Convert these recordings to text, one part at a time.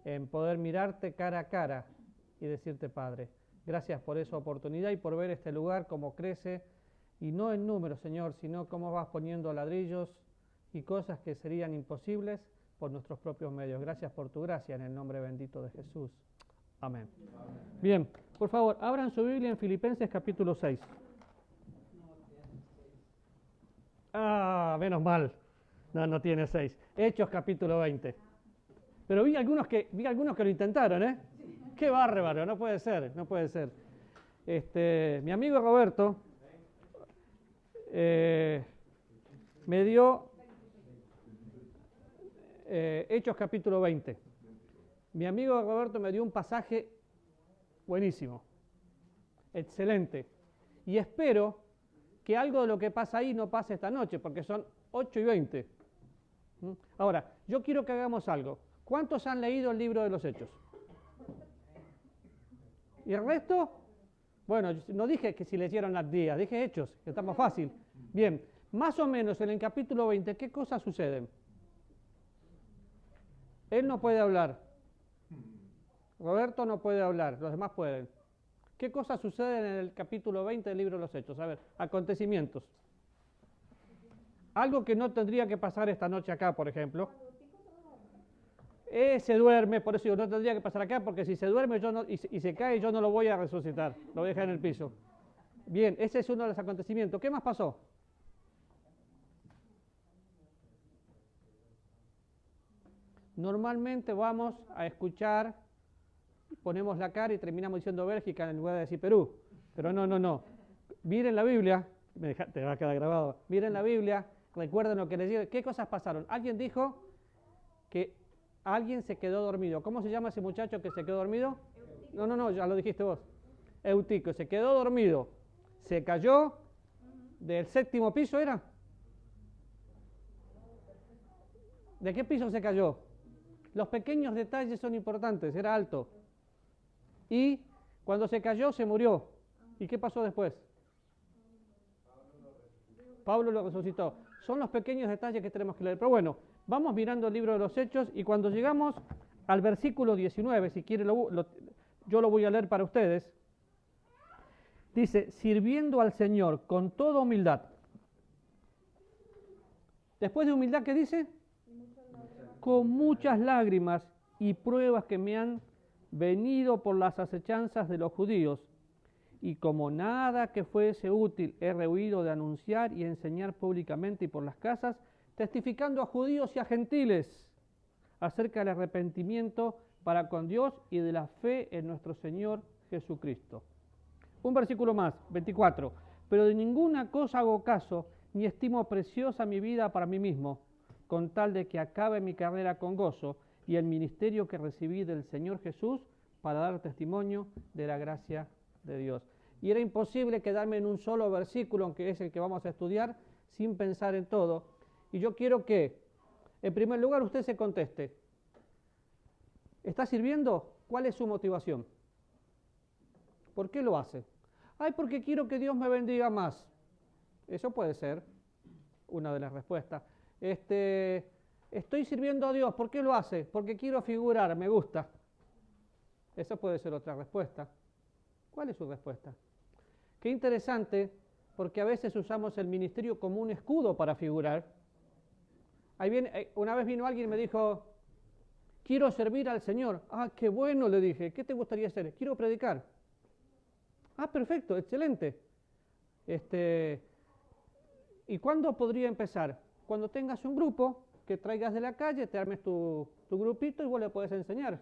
en poder mirarte cara a cara y decirte, Padre, gracias por esa oportunidad y por ver este lugar cómo crece, y no en números, Señor, sino cómo vas poniendo ladrillos y cosas que serían imposibles por nuestros propios medios. Gracias por tu gracia en el nombre bendito de Jesús. Amén. Bien, por favor, abran su Biblia en Filipenses capítulo 6. Ah, menos mal. No tiene 6. Hechos capítulo 20. Pero vi algunos que lo intentaron, ¿eh? Qué bárbaro, no puede ser. Mi amigo Roberto me dio Hechos capítulo 20. Mi amigo Roberto me dio un pasaje buenísimo, excelente. Y espero que algo de lo que pasa ahí no pase esta noche, porque son 8:20. Ahora, yo quiero que hagamos algo. ¿Cuántos han leído el libro de los Hechos? ¿Y el resto? Bueno, no dije que si leyeron las días, dije Hechos, que está más fácil. Bien, más o menos en el capítulo 20, ¿qué cosas suceden? Él no puede hablar. Roberto no puede hablar, los demás pueden. ¿Qué cosas suceden en el capítulo 20 del libro de los Hechos? A ver, acontecimientos. Algo que no tendría que pasar esta noche acá, por ejemplo. Se duerme, por eso yo no tendría que pasar acá, porque si se duerme y se cae, yo no lo voy a resucitar, lo voy a dejar en el piso. Bien, ese es uno de los acontecimientos. ¿Qué más pasó? Normalmente vamos a escuchar, ponemos la cara y terminamos diciendo Bélgica en lugar de decir Perú. Pero no. Miren la Biblia, te va a quedar grabado. Miren la Biblia, recuerden lo que les digo. ¿Qué cosas pasaron? Alguien dijo que alguien se quedó dormido. ¿Cómo se llama ese muchacho que se quedó dormido? Eutico. No, ya lo dijiste vos. Eutico, se quedó dormido. Se cayó del 7º piso, ¿era? ¿De qué piso se cayó? Los pequeños detalles son importantes, era alto. Y cuando se cayó se murió. ¿Y qué pasó después? Pablo lo resucitó. Son los pequeños detalles que tenemos que leer. Pero bueno, vamos mirando el libro de los Hechos y cuando llegamos al versículo 19, si quieren yo lo voy a leer para ustedes. Dice, sirviendo al Señor con toda humildad. Después de humildad, ¿qué dice? Con muchas lágrimas y pruebas que me han venido por las acechanzas de los judíos, y como nada que fuese útil he rehuido de anunciar y enseñar públicamente y por las casas, testificando a judíos y a gentiles acerca del arrepentimiento para con Dios y de la fe en nuestro Señor Jesucristo. Un versículo más, 24. Pero de ninguna cosa hago caso, ni estimo preciosa mi vida para mí mismo, con tal de que acabe mi carrera con gozo y el ministerio que recibí del Señor Jesús para dar testimonio de la gracia de Dios. Y era imposible quedarme en un solo versículo, aunque es el que vamos a estudiar, sin pensar en todo. Y yo quiero que, en primer lugar, usted se conteste. ¿Está sirviendo? ¿Cuál es su motivación? ¿Por qué lo hace? Ay, porque quiero que Dios me bendiga más. Eso puede ser una de las respuestas. Estoy sirviendo a Dios. ¿Por qué lo hace? Porque quiero figurar, me gusta. Esa puede ser otra respuesta. ¿Cuál es su respuesta? Qué interesante, porque a veces usamos el ministerio como un escudo para figurar. Una vez vino alguien y me dijo, quiero servir al Señor. Ah, qué bueno, le dije. ¿Qué te gustaría hacer? Quiero predicar. Ah, perfecto, excelente. ¿Y cuándo podría empezar? Cuando tengas un grupo que traigas de la calle, te armes tu grupito y vos le podés enseñar.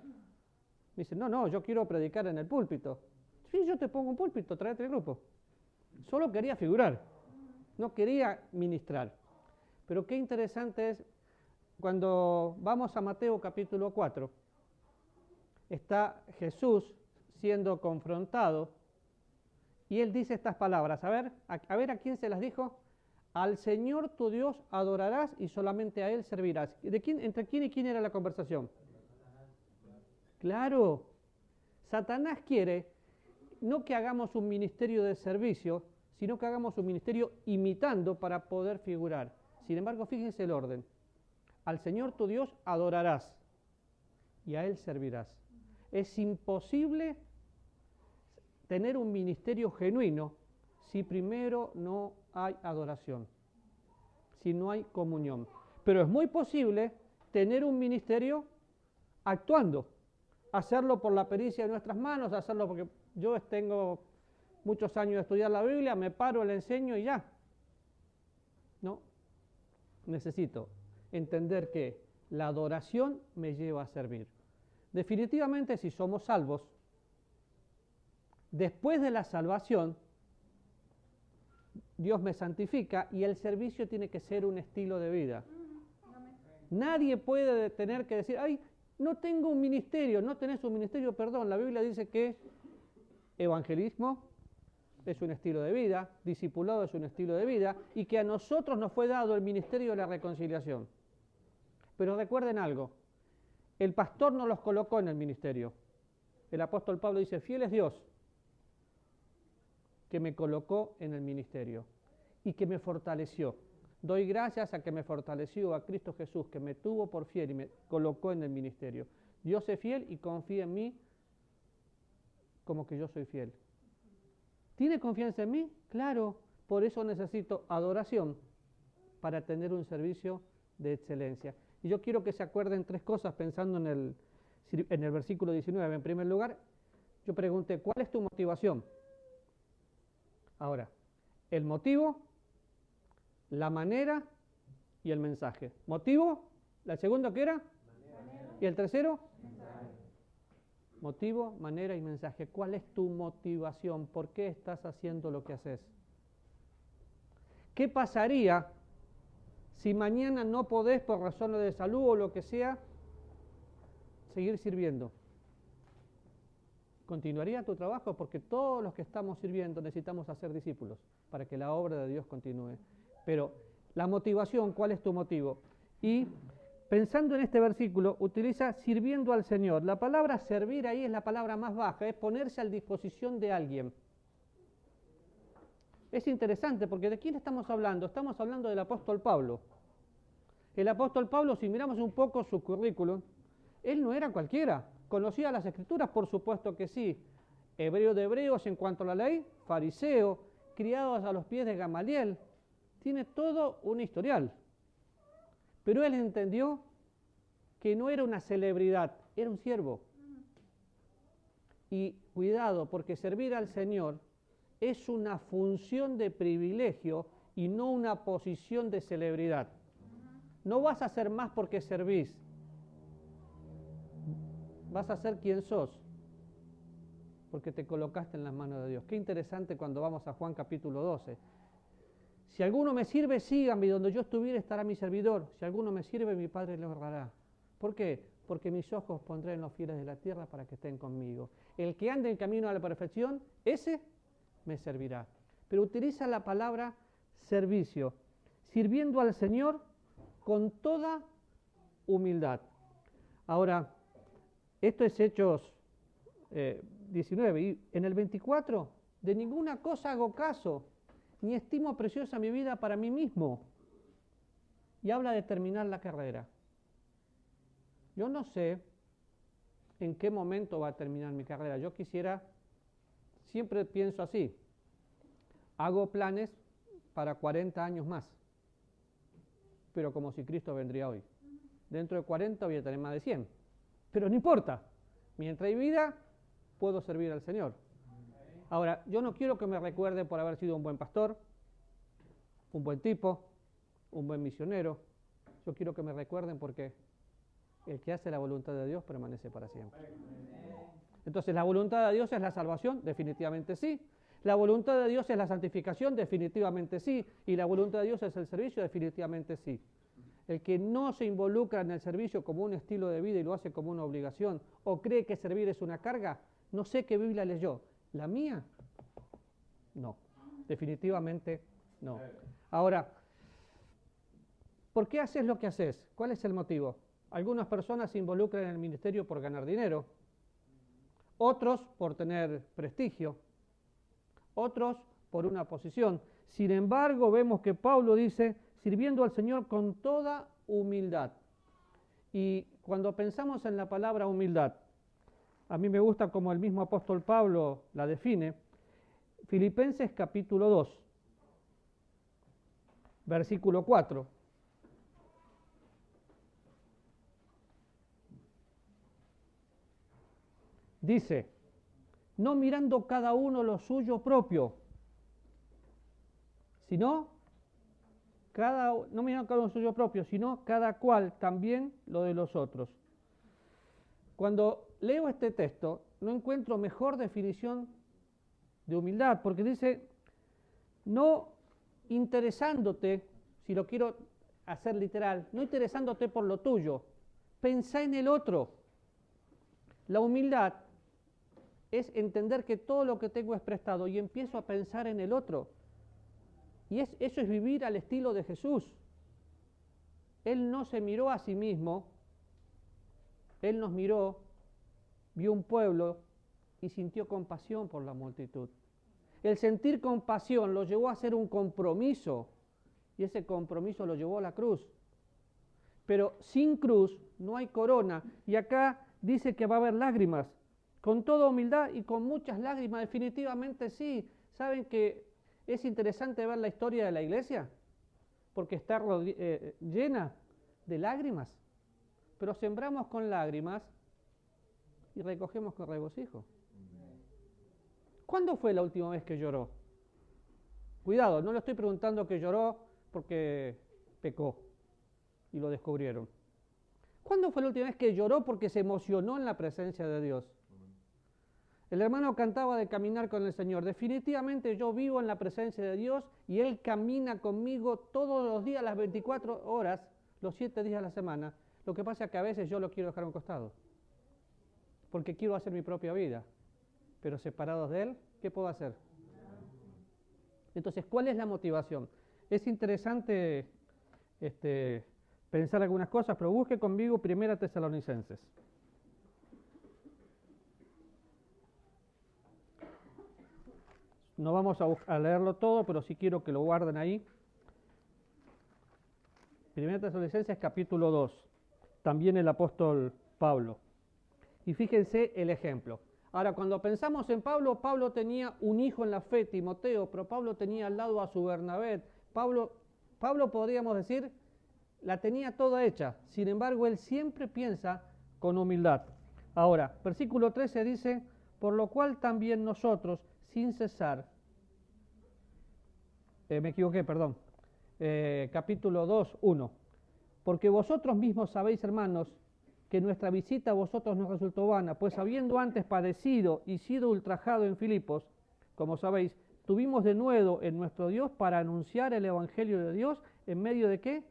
Me dice, no, yo quiero predicar en el púlpito. Sí, yo te pongo un púlpito, tráete el grupo. Solo quería figurar, no quería ministrar. Pero qué interesante es, cuando vamos a Mateo capítulo 4, está Jesús siendo confrontado y él dice estas palabras. A ver a quién se las dijo. Al Señor tu Dios adorarás y solamente a Él servirás. ¿Entre quién y quién era la conversación? Claro, Satanás quiere no que hagamos un ministerio de servicio, sino que hagamos un ministerio imitando para poder figurar. Sin embargo, fíjense el orden. Al Señor tu Dios adorarás y a Él servirás. Es imposible tener un ministerio genuino si primero no hay adoración, si no hay comunión. Pero es muy posible tener un ministerio actuando, hacerlo por la pericia de nuestras manos, hacerlo porque yo tengo muchos años de estudiar la Biblia, me paro, le enseño y ya. No, necesito entender que la adoración me lleva a servir. Definitivamente, si somos salvos, después de la salvación, Dios me santifica y el servicio tiene que ser un estilo de vida. Nadie puede tener que decir, ay, no tengo un ministerio, no tenés un ministerio, perdón. La Biblia dice que evangelismo es un estilo de vida, discipulado es un estilo de vida, y que a nosotros nos fue dado el ministerio de la reconciliación. Pero recuerden algo, el pastor no los colocó en el ministerio. El apóstol Pablo dice, fiel es Dios, que me colocó en el ministerio y que me fortaleció. Doy gracias a que me fortaleció, a Cristo Jesús, que me tuvo por fiel y me colocó en el ministerio. Dios es fiel y confía en mí como que yo soy fiel. ¿Tiene confianza en mí? Claro, por eso necesito adoración para tener un servicio de excelencia. Y yo quiero que se acuerden tres cosas pensando en el versículo 19. En primer lugar, yo pregunté, ¿cuál es tu motivación? Ahora, el motivo, la manera y el mensaje. ¿Motivo? ¿El segundo qué era? Manera. ¿Y el tercero? Mensaje. Motivo, manera y mensaje. ¿Cuál es tu motivación? ¿Por qué estás haciendo lo que haces? ¿Qué pasaría si mañana no podés, por razones de salud o lo que sea, seguir sirviendo? ¿Continuaría tu trabajo? Porque todos los que estamos sirviendo necesitamos hacer discípulos para que la obra de Dios continúe. Pero la motivación, ¿cuál es tu motivo? Y pensando en este versículo, utiliza sirviendo al Señor. La palabra servir ahí es la palabra más baja, es ponerse a disposición de alguien. Es interesante porque ¿de quién estamos hablando? Estamos hablando del apóstol Pablo. El apóstol Pablo, si miramos un poco su currículum, él no era cualquiera. ¿Conocía las Escrituras? Por supuesto que sí. Hebreo de hebreos en cuanto a la ley, fariseo, criados a los pies de Gamaliel. Tiene todo un historial. Pero él entendió que no era una celebridad, era un siervo. Y cuidado, porque servir al Señor es una función de privilegio y no una posición de celebridad. No vas a ser más porque servís. Vas a ser quien sos, porque te colocaste en las manos de Dios. Qué interesante cuando vamos a Juan capítulo 12. Si alguno me sirve, síganme, y donde yo estuviera estará mi servidor. Si alguno me sirve, mi Padre le honrará. ¿Por qué? Porque mis ojos pondré en los fieles de la tierra para que estén conmigo. El que ande en camino a la perfección, ese me servirá. Pero utiliza la palabra servicio, sirviendo al Señor con toda humildad. Ahora, esto es Hechos 19, y en el 24, de ninguna cosa hago caso, ni estimo preciosa mi vida para mí mismo. Y habla de terminar la carrera. Yo no sé en qué momento va a terminar mi carrera. Yo quisiera, siempre pienso así, hago planes para 40 años más, pero como si Cristo vendría hoy. Dentro de 40 voy a tener más de 100, pero no importa. Mientras hay vida, puedo servir al Señor. Ahora, yo no quiero que me recuerden por haber sido un buen pastor, un buen tipo, un buen misionero. Yo quiero que me recuerden porque el que hace la voluntad de Dios permanece para siempre. Entonces, ¿la voluntad de Dios es la salvación? Definitivamente sí. ¿La voluntad de Dios es la santificación? Definitivamente sí. ¿Y la voluntad de Dios es el servicio? Definitivamente sí. El que no se involucra en el servicio como un estilo de vida y lo hace como una obligación, o cree que servir es una carga, no sé qué Biblia leyó. ¿La mía? No. Definitivamente no. Ahora, ¿por qué haces lo que haces? ¿Cuál es el motivo? Algunas personas se involucran en el ministerio por ganar dinero, otros por tener prestigio, otros por una posición. Sin embargo, vemos que Pablo dice, sirviendo al Señor con toda humildad. Y cuando pensamos en la palabra humildad, a mí me gusta como el mismo apóstol Pablo la define, Filipenses capítulo 2, versículo 4. Dice, no mirando cada uno lo suyo propio, sino no mirando cada uno lo suyo propio, sino cada cual también lo de los otros. Cuando leo este texto, no encuentro mejor definición de humildad, porque dice, no interesándote, si lo quiero hacer literal, no interesándote por lo tuyo, pensá en el otro. La humildad es entender que todo lo que tengo es prestado y empiezo a pensar en el otro. Y eso es vivir al estilo de Jesús. Él no se miró a sí mismo, Él nos miró, vio un pueblo y sintió compasión por la multitud. El sentir compasión lo llevó a hacer un compromiso y ese compromiso lo llevó a la cruz. Pero sin cruz no hay corona y acá dice que va a haber lágrimas. Con toda humildad y con muchas lágrimas, definitivamente sí. ¿Saben que es interesante ver la historia de la iglesia? Porque está llena de lágrimas. Pero sembramos con lágrimas y recogemos con regocijo. ¿Cuándo fue la última vez que lloró? Cuidado, no le estoy preguntando que lloró porque pecó y lo descubrieron. ¿Cuándo fue la última vez que lloró porque se emocionó en la presencia de Dios? El hermano cantaba de caminar con el Señor. Definitivamente yo vivo en la presencia de Dios y Él camina conmigo todos los días, las 24 horas, los 7 días a la semana. Lo que pasa es que a veces yo lo quiero dejar a un costado, porque quiero hacer mi propia vida. Pero separados de Él, ¿qué puedo hacer? Entonces, ¿cuál es la motivación? Es interesante pensar algunas cosas, pero busque conmigo 1 Tesalonicenses. No vamos a leerlo todo, pero sí quiero que lo guarden ahí. 1 Tesalonicenses capítulo 2, también el apóstol Pablo. Y fíjense el ejemplo. Ahora, cuando pensamos en Pablo, Pablo tenía un hijo en la fe, Timoteo, pero Pablo tenía al lado a su Bernabé. Pablo, podríamos decir, la tenía toda hecha. Sin embargo, él siempre piensa con humildad. Ahora, versículo 13 dice, por lo cual también nosotros, sin cesar, capítulo 2, 1. Porque vosotros mismos sabéis, hermanos, que nuestra visita a vosotros nos resultó vana, pues habiendo antes padecido y sido ultrajado en Filipos, como sabéis, tuvimos de nuevo en nuestro Dios para anunciar el Evangelio de Dios en medio de ¿qué?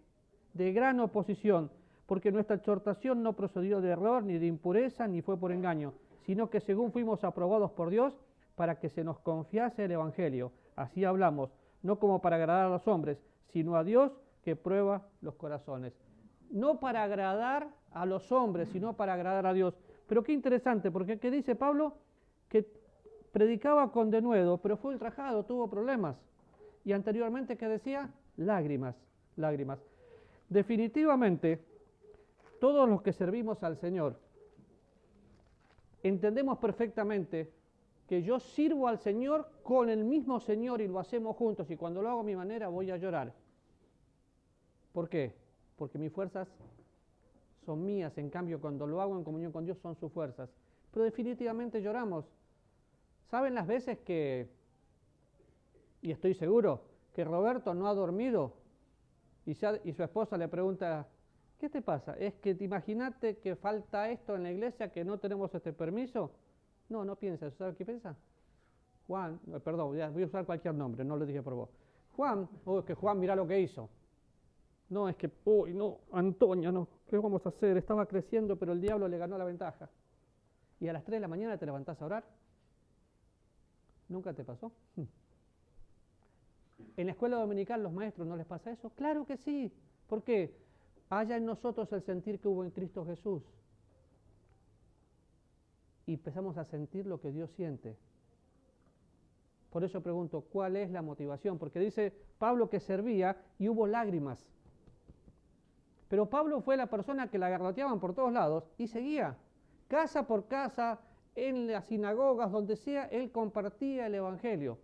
De gran oposición, porque nuestra exhortación no procedió de error, ni de impureza, ni fue por engaño, sino que según fuimos aprobados por Dios, para que se nos confiase el Evangelio. Así hablamos, no como para agradar a los hombres, sino a Dios que prueba los corazones. No para agradar a los hombres, sino para agradar a Dios. Pero qué interesante, porque ¿qué dice Pablo? Que predicaba con denuedo, pero fue ultrajado, tuvo problemas. Y anteriormente, ¿qué decía? Lágrimas, lágrimas. Definitivamente, todos los que servimos al Señor, entendemos perfectamente que yo sirvo al Señor con el mismo Señor y lo hacemos juntos, y cuando lo hago a mi manera voy a llorar. ¿Por qué? Porque mis fuerzas son mías, en cambio cuando lo hago en comunión con Dios son sus fuerzas. Pero definitivamente lloramos. ¿Saben las veces que, y estoy seguro, que Roberto no ha dormido y su esposa le pregunta, ¿qué te pasa? ¿Es que te imaginaste que falta esto en la iglesia, que no tenemos este permiso? No, no piensa. ¿Sabes qué piensa? Juan, perdón, voy a usar cualquier nombre, no lo dije por vos. Juan, que Juan mira lo que hizo. No, es que, uy, no, Antonio, no, ¿qué vamos a hacer? Estaba creciendo, pero el diablo le ganó la ventaja. Y a las 3 de la mañana te levantás a orar. ¿Nunca te pasó? ¿En la escuela dominical los maestros no les pasa eso? Claro que sí. ¿Por qué? Haya en nosotros el sentir que hubo en Cristo Jesús. Y empezamos a sentir lo que Dios siente. Por eso pregunto, ¿cuál es la motivación? Porque dice Pablo que servía y hubo lágrimas. Pero Pablo fue la persona que la garroteaban por todos lados y seguía, casa por casa, en las sinagogas, donde sea, él compartía el evangelio.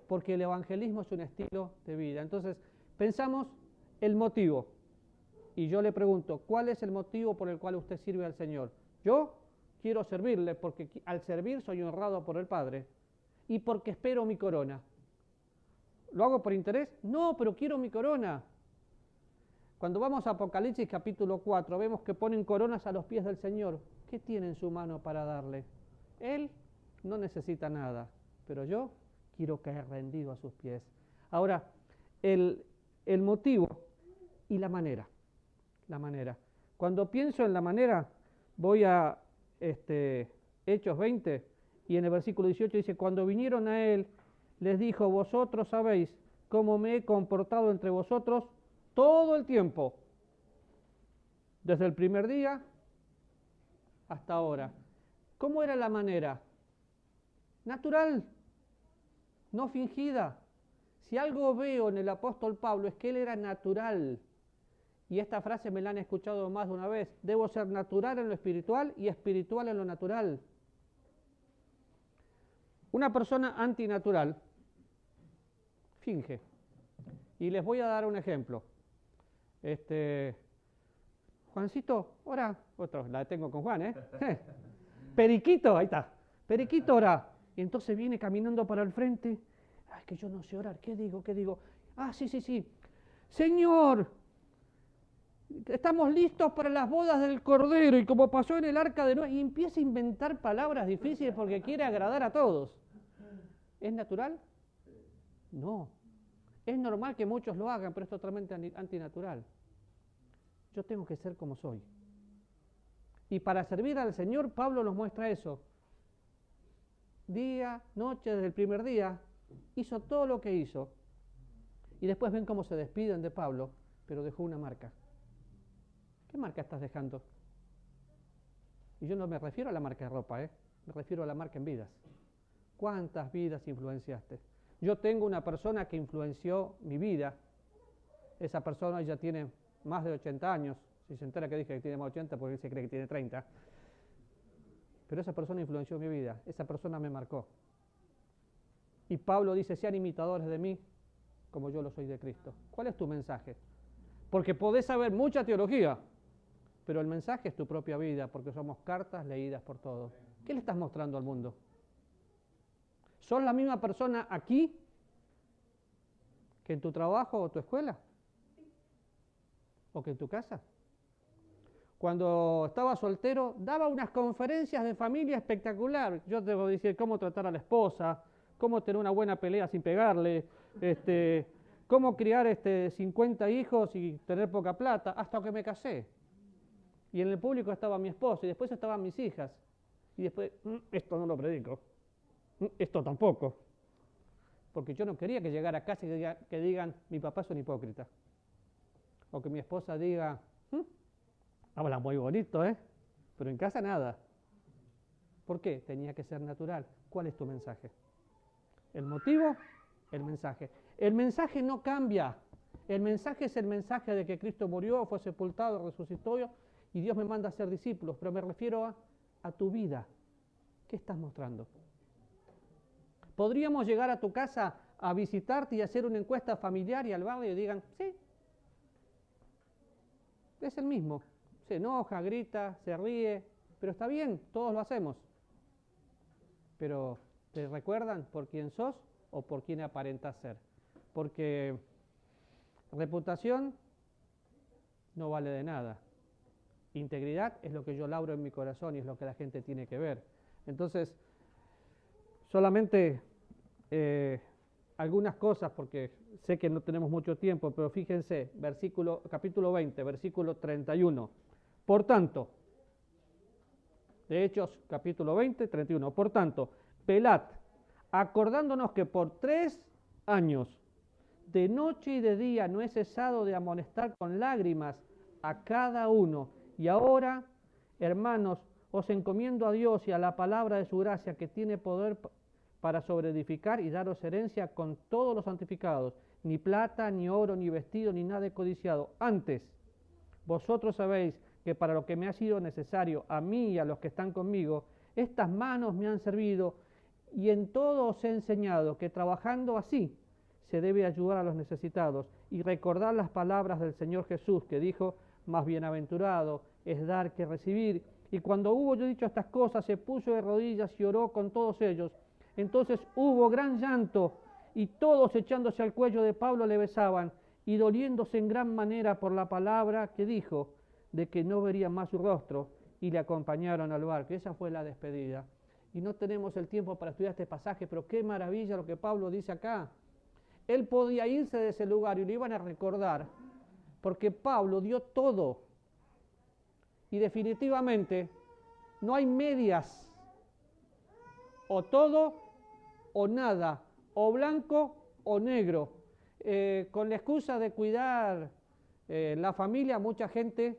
Porque el evangelismo es un estilo de vida. Entonces, pensamos el motivo. Y yo le pregunto, ¿cuál es el motivo por el cual usted sirve al Señor? Yo quiero servirle porque al servir soy honrado por el Padre y porque espero mi corona. ¿Lo hago por interés? No, pero quiero mi corona. Cuando vamos a Apocalipsis capítulo 4, vemos que ponen coronas a los pies del Señor. ¿Qué tiene en su mano para darle? Él no necesita nada, pero yo quiero caer rendido a sus pies. Ahora, el motivo y la manera. La manera. Cuando pienso en la manera, voy a Hechos 20 y en el versículo 18 dice, cuando vinieron a él, les dijo, vosotros sabéis cómo me he comportado entre vosotros todo el tiempo, desde el primer día hasta ahora. ¿Cómo era la manera? Natural, no fingida. Si algo veo en el apóstol Pablo es que él era natural. Y esta frase me la han escuchado más de una vez. Debo ser natural en lo espiritual y espiritual en lo natural. Una persona antinatural finge. Y les voy a dar un ejemplo. Juancito, ora. Otro, la tengo con Juan, ¿eh? Periquito, ahí está. Periquito, ora. Y entonces viene caminando para el frente. Ay, que yo no sé orar. ¿Qué digo? ¿Qué digo? Ah, sí. Señor, estamos listos para las bodas del Cordero. Y como pasó en el arca de Noé, y empieza a inventar palabras difíciles porque quiere agradar a todos. ¿Es natural? No. Es normal que muchos lo hagan, pero es totalmente antinatural. Yo tengo que ser como soy. Y para servir al Señor, Pablo nos muestra eso. Día, noche, desde el primer día, hizo todo lo que hizo. Y después ven cómo se despiden de Pablo, pero dejó una marca. ¿Qué marca estás dejando? Y yo no me refiero a la marca de ropa, me refiero a la marca en vidas. ¿Cuántas vidas influenciaste? Yo tengo una persona que influenció mi vida. Esa persona ya tiene más de 80 años. Si se entera que dije que tiene más de 80, porque él se cree que tiene 30. Pero esa persona influenció mi vida. Esa persona me marcó. Y Pablo dice, sean imitadores de mí, como yo lo soy de Cristo. ¿Cuál es tu mensaje? Porque podés saber mucha teología, pero el mensaje es tu propia vida, porque somos cartas leídas por todos. ¿Qué le estás mostrando al mundo? ¿Sos la misma persona aquí que en tu trabajo o tu escuela? ¿O que en tu casa? Cuando estaba soltero, daba unas conferencias de familia espectacular. Yo te voy a decir cómo tratar a la esposa, cómo tener una buena pelea sin pegarle, cómo criar 50 hijos y tener poca plata, hasta que me casé. Y en el público estaba mi esposo y después estaban mis hijas. Y después, esto no lo predico, esto tampoco. Porque yo no quería que llegara a casa y que digan, mi papá es un hipócrita. O que mi esposa diga, habla muy bonito, pero en casa nada. ¿Por qué? Tenía que ser natural. ¿Cuál es tu mensaje? El motivo, el mensaje. El mensaje no cambia. El mensaje es el mensaje de que Cristo murió, fue sepultado, resucitó y Dios me manda a ser discípulos. Pero me refiero a tu vida. ¿Qué estás mostrando? Podríamos llegar a tu casa a visitarte y hacer una encuesta familiar y al barrio y digan, sí, es el mismo. Se enoja, grita, se ríe, pero está bien, todos lo hacemos. Pero ¿te recuerdan por quién sos o por quién aparentas ser? Porque reputación no vale de nada. Integridad es lo que yo labro en mi corazón y es lo que la gente tiene que ver. Entonces, solamente algunas cosas, porque sé que no tenemos mucho tiempo, pero fíjense, capítulo 20, versículo 31. Por tanto, de Hechos, capítulo 20, 31. Por tanto, velad, acordándonos que por 3 años, de noche y de día, no he cesado de amonestar con lágrimas a cada uno. Y ahora, hermanos, os encomiendo a Dios y a la palabra de su gracia, que tiene poder para sobreedificar y daros herencia con todos los santificados. ni plata, ni oro, ni vestido, ni nada he codiciado. Antes, vosotros sabéis que para lo que me ha sido necesario, a mí y a los que están conmigo, estas manos me han servido, y en todo os he enseñado que trabajando así se debe ayudar a los necesitados, y recordar las palabras del Señor Jesús, que dijo, más bienaventurado es dar que recibir. Y cuando hubo yo dicho estas cosas, se puso de rodillas y oró con todos ellos. Entonces hubo gran llanto, y todos echándose al cuello de Pablo le besaban, y doliéndose en gran manera por la palabra que dijo, de que no verían más su rostro, y le acompañaron al barco. Esa fue la despedida. Y no tenemos el tiempo para estudiar este pasaje, pero qué maravilla lo que Pablo dice acá. Él podía irse de ese lugar y lo iban a recordar, porque Pablo dio todo. Y definitivamente no hay medias, o todo o nada, o blanco o negro. Con la excusa de cuidar la familia, mucha gente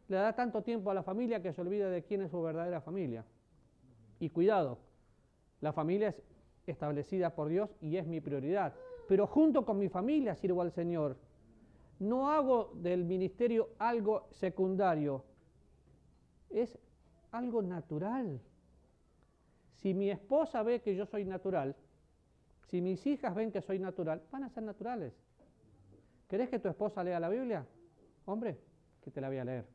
le da tanto tiempo a la familia que se olvida de quién es su verdadera familia. Y cuidado, la familia es establecida por Dios y es mi prioridad. Pero junto con mi familia sirvo al Señor. No hago del ministerio algo secundario, es algo natural. Si mi esposa ve que yo soy natural, si mis hijas ven que soy natural, van a ser naturales. ¿Querés que tu esposa lea la Biblia? Hombre, que te la voy a leer.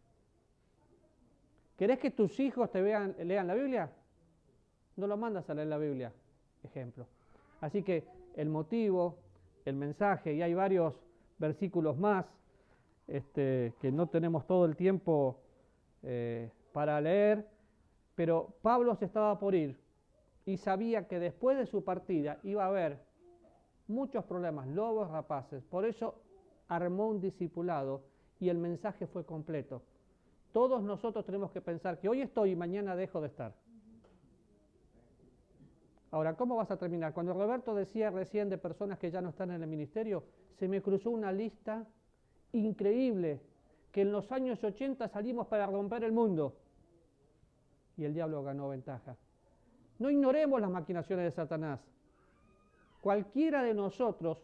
¿Querés que tus hijos lean la Biblia? No los mandas a leer la Biblia, ejemplo. Así que el motivo, el mensaje, y hay varios versículos más que no tenemos todo el tiempo para leer, pero Pablo se estaba por ir y sabía que después de su partida iba a haber muchos problemas, lobos rapaces. Por eso armó un discipulado y el mensaje fue completo. Todos nosotros tenemos que pensar que hoy estoy y mañana dejo de estar. Ahora, ¿cómo vas a terminar? Cuando Roberto decía recién de personas que ya no están en el ministerio, se me cruzó una lista increíble, que en los años 80 salimos para romper el mundo y el diablo ganó ventaja. No ignoremos las maquinaciones de Satanás. Cualquiera de nosotros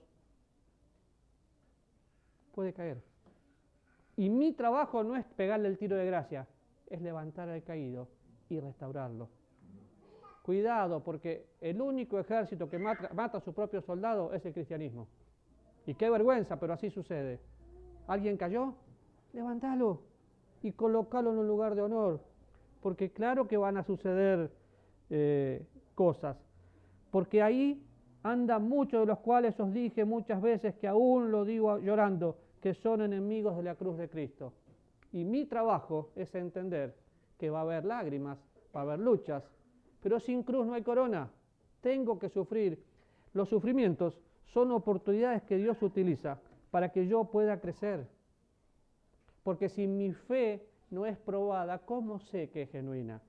puede caer. Y mi trabajo no es pegarle el tiro de gracia, es levantar al caído y restaurarlo. Cuidado, porque el único ejército que mata a su propio soldado es el cristianismo. Y qué vergüenza, pero así sucede. ¿Alguien cayó? Levántalo y colócalo en un lugar de honor, porque claro que van a suceder cosas, porque ahí andan muchos de los cuales os dije muchas veces, que aún lo digo llorando, que son enemigos de la cruz de Cristo. Y mi trabajo es entender que va a haber lágrimas, va a haber luchas, pero sin cruz no hay corona. Tengo que sufrir. Los sufrimientos son oportunidades que Dios utiliza para que yo pueda crecer. Porque si mi fe no es probada, ¿cómo sé que es genuina?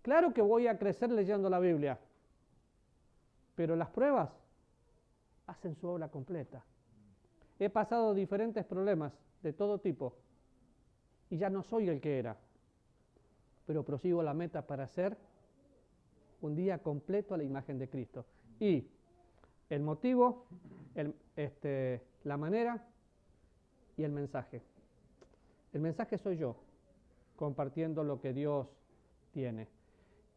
Claro que voy a crecer leyendo la Biblia, pero las pruebas hacen su obra completa. He pasado diferentes problemas de todo tipo y ya no soy el que era, pero prosigo la meta para ser un día completo a la imagen de Cristo. Y el motivo, la manera y el mensaje. El mensaje soy yo, compartiendo lo que Dios tiene.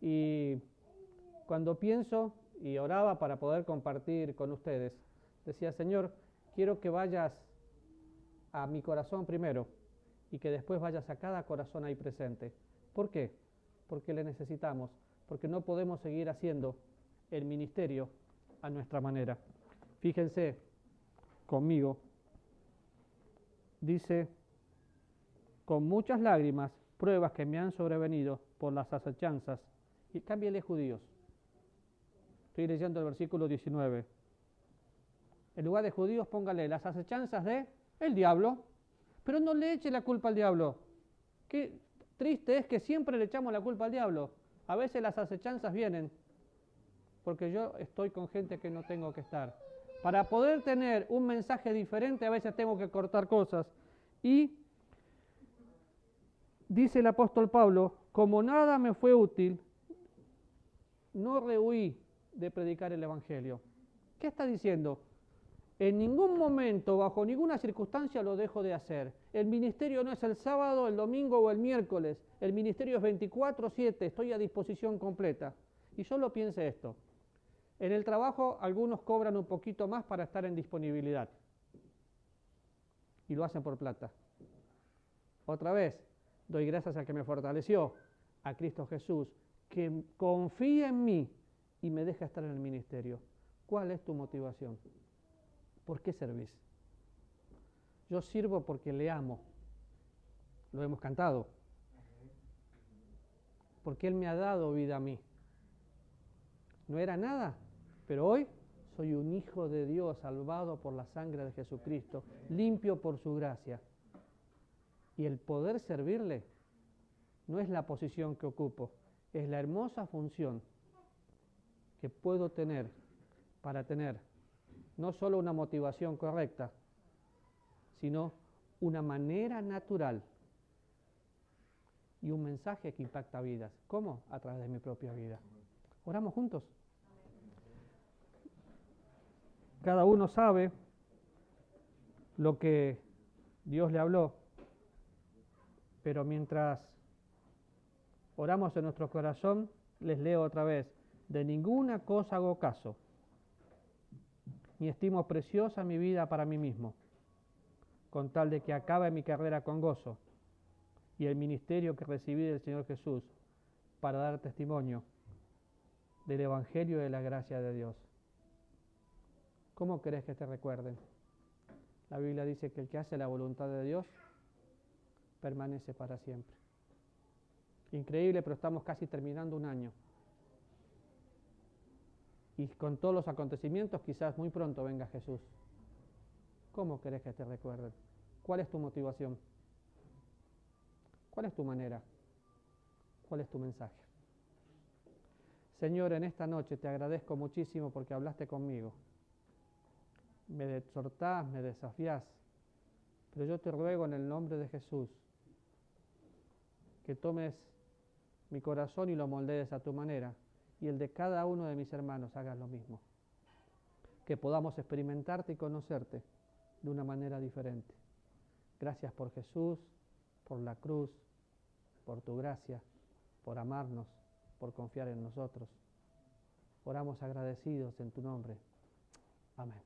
Y cuando pienso y oraba para poder compartir con ustedes, decía, Señor, quiero que vayas a mi corazón primero y que después vayas a cada corazón ahí presente. ¿Por qué? Porque le necesitamos, porque no podemos seguir haciendo el ministerio a nuestra manera. Fíjense conmigo, dice, con muchas lágrimas, pruebas que me han sobrevenido por las asechanzas, y cámbiale judíos. Estoy leyendo el versículo 19. En lugar de judíos, póngale las asechanzas de el diablo, pero no le eche la culpa al diablo. Qué triste es que siempre le echamos la culpa al diablo. A veces las asechanzas vienen porque yo estoy con gente que no tengo que estar. Para poder tener un mensaje diferente, a veces tengo que cortar cosas. Y dice el apóstol Pablo, como nada me fue útil, no rehuí de predicar el Evangelio. ¿Qué está diciendo? En ningún momento, bajo ninguna circunstancia, lo dejo de hacer. El ministerio no es el sábado, el domingo o el miércoles. El ministerio es 24/7, estoy a disposición completa. Y solo piense esto. En el trabajo algunos cobran un poquito más para estar en disponibilidad. Y lo hacen por plata. Otra vez, doy gracias al que me fortaleció, a Cristo Jesús, que confía en mí y me deja estar en el ministerio. ¿Cuál es tu motivación? ¿Por qué servís? Yo sirvo porque le amo. Lo hemos cantado. Porque Él me ha dado vida a mí. No era nada, pero hoy soy un hijo de Dios, salvado por la sangre de Jesucristo, limpio por su gracia. Y el poder servirle no es la posición que ocupo, es la hermosa función que puedo tener para tener no solo una motivación correcta, sino una manera natural y un mensaje que impacta vidas. ¿Cómo? A través de mi propia vida. ¿Oramos juntos? Cada uno sabe lo que Dios le habló, pero mientras oramos en nuestro corazón, les leo otra vez: de ninguna cosa hago caso, ni estimo preciosa mi vida para mí mismo, con tal de que acabe mi carrera con gozo y el ministerio que recibí del Señor Jesús para dar testimonio del Evangelio de la gracia de Dios. ¿Cómo querés que te recuerden? La Biblia dice que el que hace la voluntad de Dios permanece para siempre. Increíble, pero estamos casi terminando un año. Y con todos los acontecimientos, quizás muy pronto venga Jesús. ¿Cómo querés que te recuerden? ¿Cuál es tu motivación? ¿Cuál es tu manera? ¿Cuál es tu mensaje? Señor, en esta noche te agradezco muchísimo porque hablaste conmigo. Me exhortás, me desafiás, pero yo te ruego en el nombre de Jesús que tomes mi corazón y lo moldees a tu manera, y el de cada uno de mis hermanos hagas lo mismo. Que podamos experimentarte y conocerte de una manera diferente. Gracias por Jesús, por la cruz, por tu gracia, por amarnos, por confiar en nosotros. Oramos agradecidos en tu nombre. Amén.